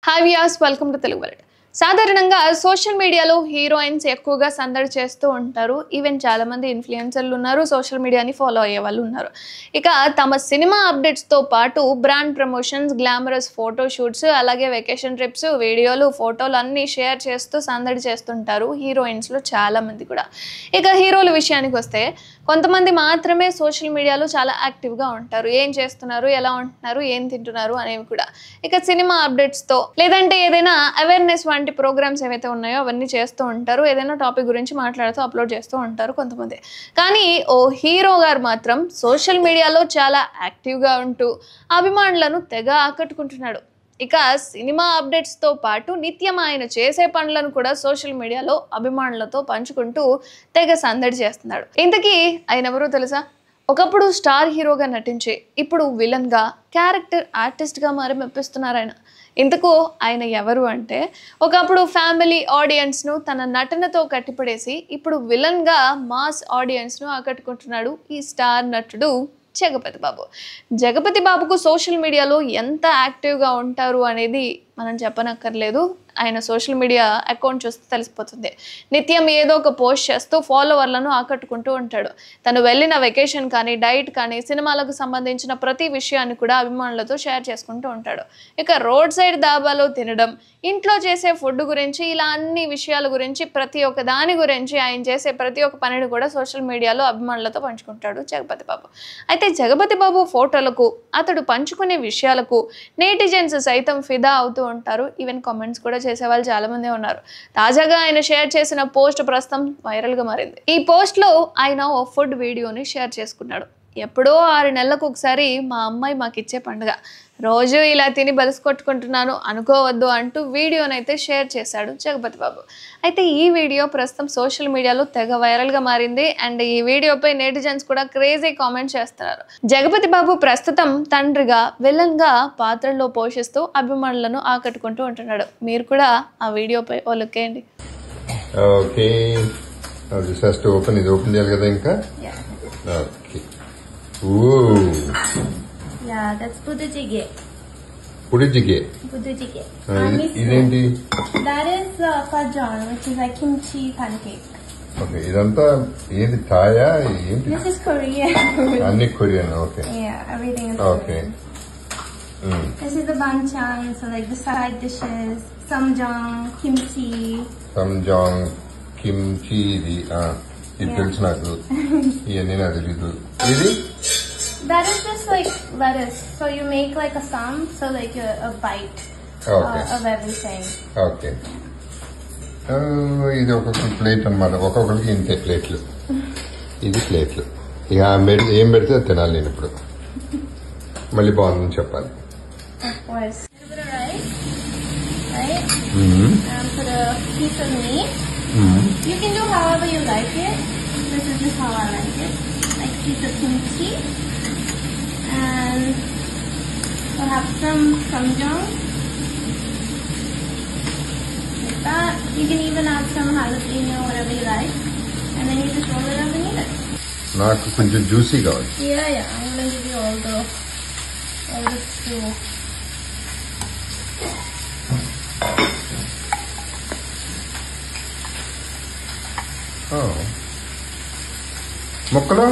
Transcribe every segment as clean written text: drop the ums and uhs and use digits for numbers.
Hi viewers, welcome to Telugu world. సాధారణంగా social మీడియాలో heroines ఎక్కువగా సందడి చేస్తూ ఉంటారు. ఈవెన్ చాలా మంది ఇన్ఫ్లుయెన్సర్లు ఉన్నారు, సోషల్ మీడియాని ఫాలో అయ్యే వాళ్ళు ఉన్నారు. ఇక తమ సినిమా అప్డేట్స్తో పాటు brand promotions, glamorous photo shoots, అలాగే వెకేషన్ ట్రిప్స్, వీడియోలు, ఫోటోలు అన్నీ షేర్ చేస్తూ సందడి చేస్తుంటారు హీరోయిన్స్లో చాలా మంది కూడా. ఇక హీరోల విషయానికి వస్తే కొంతమంది మాత్రమే సోషల్ మీడియాలో చాలా యాక్టివ్గా ఉంటారు. ఏం చేస్తున్నారు, ఎలా ఉంటున్నారు, ఏం తింటున్నారు అనేవి కూడా. ఇక సినిమా అప్డేట్స్తో లేదంటే ఏదైనా అవేర్నెస్ వంటి ప్రోగ్రామ్స్ ఏవైతే ఉన్నాయో అవన్నీ చేస్తూ ఉంటారు. ఏదైనా టాపిక్ గురించి మాట్లాడుతూ అప్లోడ్ చేస్తూ ఉంటారు కొంతమంది. కానీ ఓ హీరో గారు మాత్రం సోషల్ మీడియాలో చాలా యాక్టివ్గా ఉంటూ అభిమానులను తెగ ఆకట్టుకుంటున్నాడు. ఇక సినిమా అప్డేట్స్తో పాటు నిత్యం ఆయన చేసే పనులను కూడా సోషల్ మీడియాలో అభిమానులతో పంచుకుంటూ తెగ సందడి చేస్తున్నాడు. ఇంతకీ ఆయన ఎవరో తెలుసా? ఒకప్పుడు స్టార్ హీరోగా నటించి ఇప్పుడు విలన్గా, క్యారెక్టర్ ఆర్టిస్ట్గా మారి మెప్పిస్తున్నారు ఆయన. ఇంతకు ఆయన ఎవరు అంటే, ఒకప్పుడు ఫ్యామిలీ ఆడియన్స్ను తన నటనతో కట్టిపడేసి ఇప్పుడు విలన్గా మాస్ ఆడియన్స్ను ఆకట్టుకుంటున్నాడు ఈ స్టార్ నటుడు జగపతి బాబు. జగపతి బాబుకు సోషల్ మీడియాలో ఎంత యాక్టివ్గా ఉంటారు అనేది మనం చెప్పనక్కర్లేదు. ఆయన సోషల్ మీడియా అకౌంట్ చూస్తే తెలిసిపోతుంది. నిత్యం ఏదో ఒక పోస్ట్ చేస్తూ ఫాలోవర్లను ఆకట్టుకుంటూ ఉంటాడు. తను వెళ్ళిన వెకేషన్ కానీ, డైట్ కానీ, సినిమాలకు సంబంధించిన ప్రతి విషయాన్ని కూడా అభిమానులతో షేర్ చేసుకుంటూ ఉంటాడు. ఇక రోడ్ సైడ్ దాబాలో తినడం, ఇంట్లో చేసే ఫుడ్ గురించి, ఇలా అన్ని విషయాల గురించి, ప్రతి ఒక్క దాని గురించి, ఆయన చేసే ప్రతి ఒక్క పనిని కూడా సోషల్ మీడియాలో అభిమానులతో పంచుకుంటాడు జగపతి బాబు. అయితే జగపతి బాబు ఫోటోలకు, అతడు పంచుకునే విషయాలకు నేటిజన్స్ సైతం ఫిదా అవుతూ ఉంటారు. ఈవెన్ కామెంట్స్ కూడా చేసేవాళ్ళు చాలా మంది ఉన్నారు. తాజాగా ఆయన షేర్ చేసిన పోస్ట్ ప్రస్తుతం వైరల్గా మారింది. ఈ పోస్ట్లో ఆయన ఓ ఫుడ్ వీడియోని షేర్ చేసుకున్నాడు. ఎప్పుడో 6 నెలలకు ఒకసారి మా అమ్మాయి మాకిచ్చే పండుగ, రోజు ఇలా తిని బలిసి కొట్టుకుంటున్నాను అనుకోవద్దు అంటూ వీడియోనైతే షేర్ చేశాడు జగపతి బాబు. అయితే ఈ వీడియో ప్రస్తుతం సోషల్ మీడియాలో తెగ వైరల్గా మారింది. అండ్ ఈ వీడియోపై నెటిజన్స్ కూడా క్రేజీ కామెంట్స్ చేస్తున్నారు. జగపతి బాబు ప్రస్తుతం తండ్రిగా, విలన్గా పాత్రల్లో పోషిస్తూ అభిమానులను ఆకట్టుకుంటూ ఉంటున్నాడు. మీరు కూడా ఆ వీడియోపై ఓ లుక్ వేయండి. ఓకే, ఫస్ట్ ఓపెన్ చేయాలి కదా ఇంకా. Okay. Yeah, that's Budujige. Budujige. Budujige. ఇదేంటి? That is fajong, which is like kimchi pancake. Okay, ఇదంతా ఏంటి? థాయా? ఏంటి? This is Korean. అన్ని Korean. Okay. Yeah, everything is okay. Korean. This is the banchan, so like the side dishes, samjang, kimchi. Samjang, kimchi, ఇది తెలుసు నాకు. ఇవన్నీ నాకు తెలీదు. ఇది? That is just like lettuce. So you make like a sum, so like a bite of everything. Okay. ఇది ఒక్కొక్క plate అనమాట. ఒక్కొక్కరికి ఇంతే ప్లేట్లు. ఇది ప్లేట్లు. ఇక ఏం పెడితే అది తినాలి నేను ఇప్పుడు. మళ్ళీ బాగుందని చెప్పాలి. Of course. A bit of rice, right? And put a piece of meat. You can do however you like it. This is just how I like it. Like a piece of kimchi. And we'll have some samjang. Like that. You can even add some jalapeno, whatever you like. And then you just roll it up and eat it. నాకు కొంచెం juicy కావాలి. Yeah. I'm gonna give you all the stew. ముక్కలు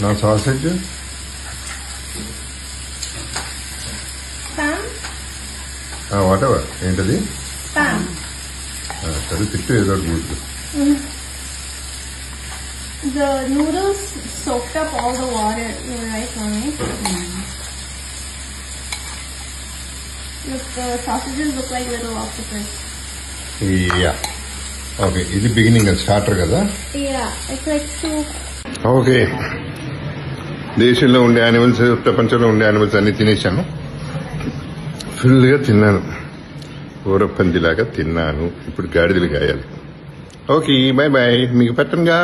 నా sausage what ever. ఏంటది? సరే, తిట్టు ఏదో గుర్తు. The noodles soaked up all the water. You're right, mommy. Look, the sausages look like little octopus. Yeah. Okay, ఇది beginning, starter కదా. Yeah, it's like soup. Okay, దేశంలో ఉండే యానిమల్స్, ప్రపంచంలో ఉండే యానిమల్స్ అన్ని తినేసాను. ఫుల్గా తిన్నాను, ఊరపందిలాగా తిన్నాను. ఇప్పుడు గాడిదలు గాయాలి. Okay, bye bye. మీకు పెట్టనుగా.